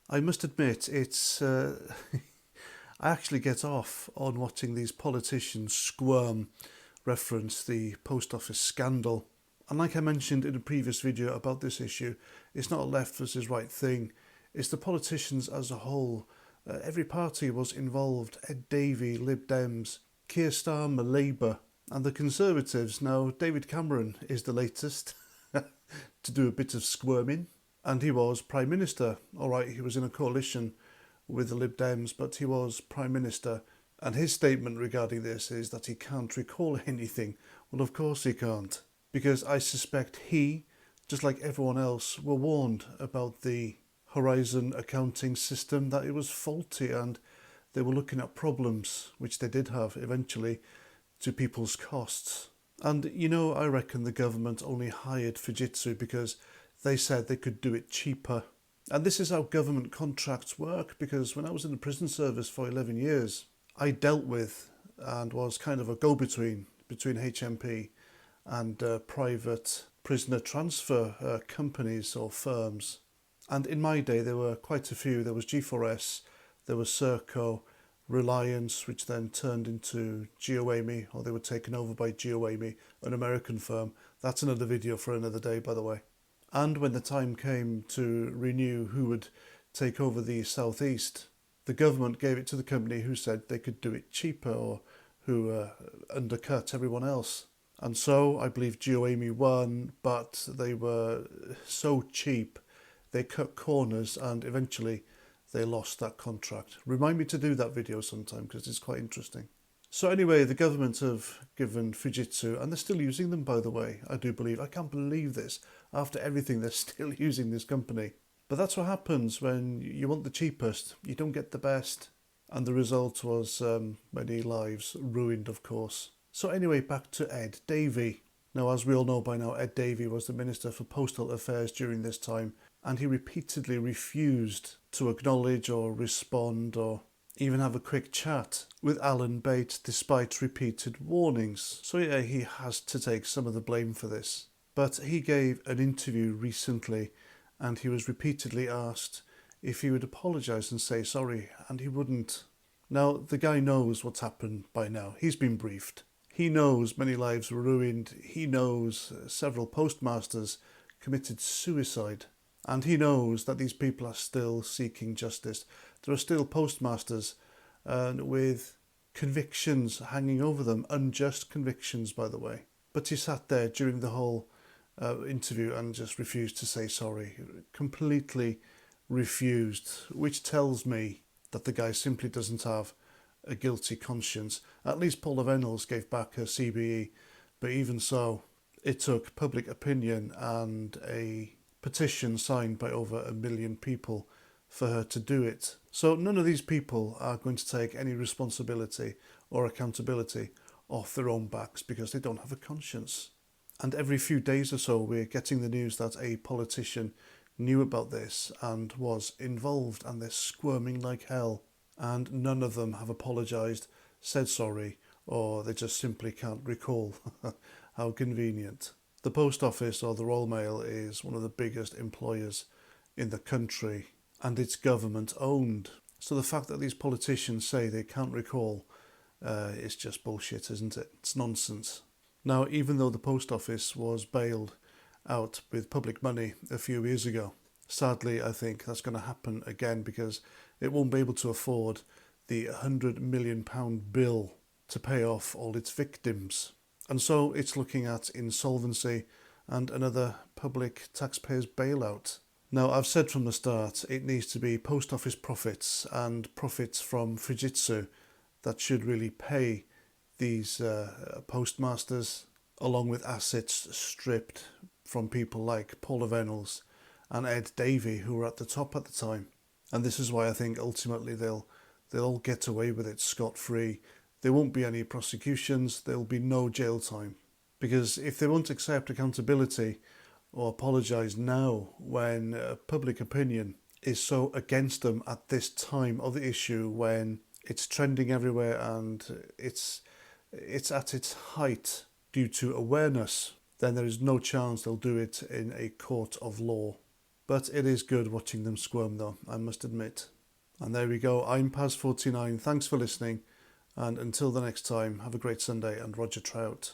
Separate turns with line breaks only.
I must admit, it's I actually get off on watching these politicians squirm reference the post office scandal. And like I mentioned in a previous video about this issue, it's not a left versus right thing. It's the politicians as a whole. Every party was involved. Ed Davey, Lib Dems, Keir Starmer, Labour, and the Conservatives. Now, David Cameron is the latest to do a bit of squirming. And he was Prime Minister. All right, he was in a coalition with the Lib Dems, but he was Prime Minister. And his statement regarding this is that he can't recall anything. Well, of course he can't. Because I suspect he, just like everyone else, were warned about the Horizon accounting system, that it was faulty, and they were looking at problems, which they did have eventually, to people's costs. And I reckon the government only hired Fujitsu because they said they could do it cheaper. And this is how government contracts work, because when I was in the prison service for 11 years, I dealt with and was kind of a go-between between HMP and private prisoner transfer companies or firms. And in my day, there were quite a few. There was G4S, there was Serco, Reliance, which then turned into GeoAmy, or they were taken over by GeoAmy, an American firm. That's another video for another day, by the way. And when the time came to renew who would take over the Southeast, the government gave it to the company who said they could do it cheaper, or who undercut everyone else. And so I believe GeoAmy won, but they were so cheap, they cut corners, and eventually they lost that contract. Remind me to do that video sometime, because it's quite interesting. So anyway, the government have given Fujitsu, and they're still using them, by the way, I do believe. I can't believe this. After everything, they're still using this company. But that's what happens when you want the cheapest. You don't get the best. And the result was many lives ruined, of course. So anyway, back to Ed Davey. Now, as we all know by now, Ed Davey was the Minister for Postal Affairs during this time, and he repeatedly refused to acknowledge or respond or even have a quick chat with Alan Bates despite repeated warnings. So yeah, he has to take some of the blame for this. But he gave an interview recently, and he was repeatedly asked if he would apologise and say sorry, and he wouldn't. Now, the guy knows what's happened by now. He's been briefed. He knows many lives were ruined. He knows several postmasters committed suicide. And he knows that these people are still seeking justice. There are still postmasters with convictions hanging over them, unjust convictions, by the way. But he sat there during the whole interview and just refused to say sorry. Completely refused, which tells me that the guy simply doesn't have a guilty conscience. At least Paula Venables gave back her CBE, but even so, it took public opinion and a petition signed by over 1 million people for her to do it. So none of these people are going to take any responsibility or accountability off their own backs because they don't have a conscience. And every few days or so we're getting the news that a politician knew about this and was involved, and they're squirming like hell. And none of them have apologised, said sorry, or they just simply can't recall. How convenient. The Post Office, or the Royal Mail, is one of the biggest employers in the country, and it's government owned. So the fact that these politicians say they can't recall is just bullshit, isn't it? It's nonsense. Now, even though the Post Office was bailed out with public money a few years ago, sadly I think that's going to happen again, because it won't be able to afford the £100 million bill to pay off all its victims. And so it's looking at insolvency and another public taxpayers bailout. Now, I've said from the start, it needs to be post office profits and profits from Fujitsu that should really pay these postmasters, along with assets stripped from people like Paula Venables and Ed Davey, who were at the top at the time. And this is why I think ultimately they'll all get away with it scot-free. There won't be any prosecutions, there'll be no jail time. Because if they won't accept accountability or apologise now, when public opinion is so against them at this time of the issue, when it's trending everywhere and it's at its height due to awareness, then there is no chance they'll do it in a court of law. But it is good watching them squirm though, I must admit. And there we go, I'm Paz49, thanks for listening, and until the next time, have a great Sunday and Roger Trout.